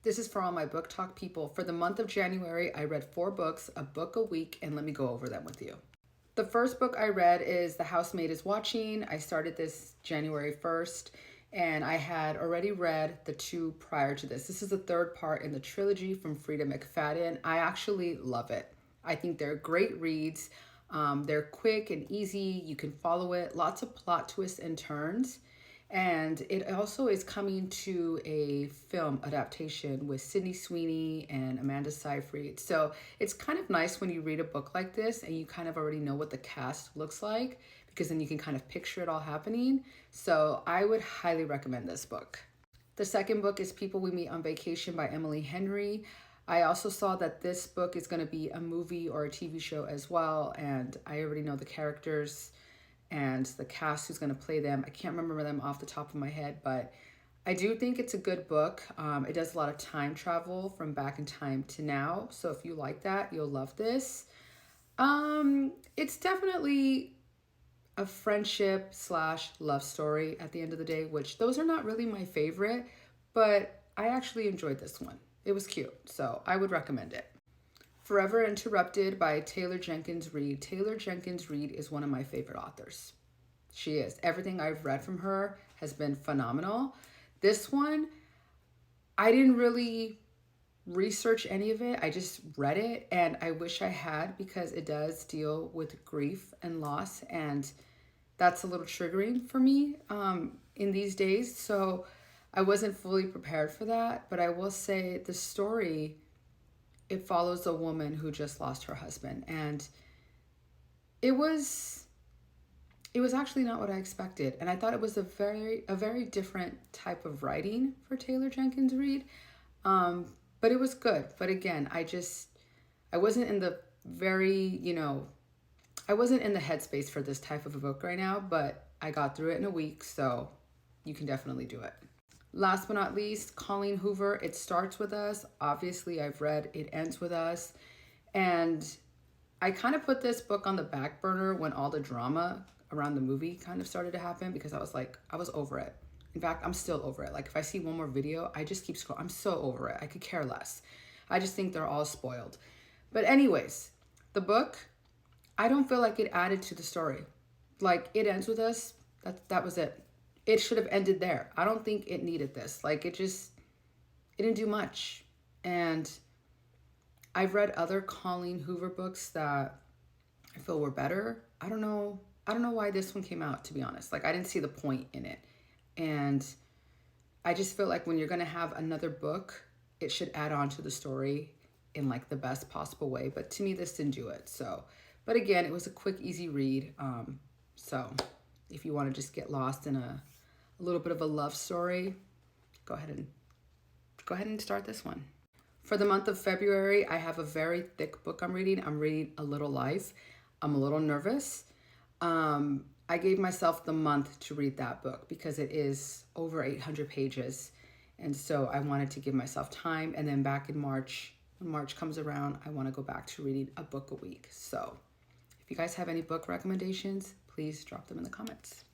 This is for all my book talk people. For the month of January, I read 4 books, a book a week, and let me go over them with you. The first book I read is The Housemaid is Watching. I started this January 1st, and I had already read the 2 prior to this. This is the 3rd part in the trilogy from Frida McFadden. I actually love it. I think they're great reads. They're quick and easy. You can follow it. Lots of plot twists and turns. And it also is coming to a film adaptation with Sydney Sweeney and Amanda Seyfried. So it's kind of nice when you read a book like this and you kind of already know what the cast looks like, because then you can kind of picture it all happening. So I would highly recommend this book. The second book is People We Meet on Vacation by Emily Henry. I also saw that this book is going to be a movie or a TV show as well, and I already know the characters and the cast who's going to play them. I can't remember them off the top of my head, but I do think it's a good book. It does a lot of time travel from back in time to now. So if you like that, you'll love this. It's definitely a friendship / love story at the end of the day, which those are not really my favorite, but I actually enjoyed this one. It was cute, so I would recommend it. Forever Interrupted by Taylor Jenkins Reid. Taylor Jenkins Reid is one of my favorite authors. She is. Everything I've read from her has been phenomenal. This one, I didn't really research any of it. I just read it, and I wish I had, because it does deal with grief and loss, and that's a little triggering for me in these days. So I wasn't fully prepared for that, but I will say the story, it follows a woman who just lost her husband, and it was actually not what I expected, and I thought it was a very different type of writing for Taylor Jenkins Reid, but it was good. But again, I wasn't in the I wasn't in the headspace for this type of a book right now, but I got through it in a week, so you can definitely do it. Last but not least, Colleen Hoover, It Starts With Us. Obviously, I've read It Ends With Us. And I kind of put this book on the back burner when all the drama around the movie kind of started to happen, because I was over it. In fact, I'm still over it. Like, if I see one more video, I just keep scrolling. I'm so over it. I could care less. I just think they're all spoiled. But anyways, the book, I don't feel like it added to the story. Like, It Ends With Us, that was it. It should have ended there. I don't think it needed this. Like, it didn't do much. And I've read other Colleen Hoover books that I feel were better. I don't know why this one came out, to be honest. Like, I didn't see the point in it. And I just feel like when you're going to have another book, it should add on to the story in like the best possible way. But to me, this didn't do it. So, but again, it was a quick, easy read. So if you want to just get lost in a little bit of a love story, go ahead and start this one. For the month of February, I have a very thick book I'm reading. I'm reading A Little Life. I'm a little nervous. I gave myself the month to read that book because it is over 800 pages. And so I wanted to give myself time. And then back in March, when March comes around, I want to go back to reading a book a week. So if you guys have any book recommendations, please drop them in the comments.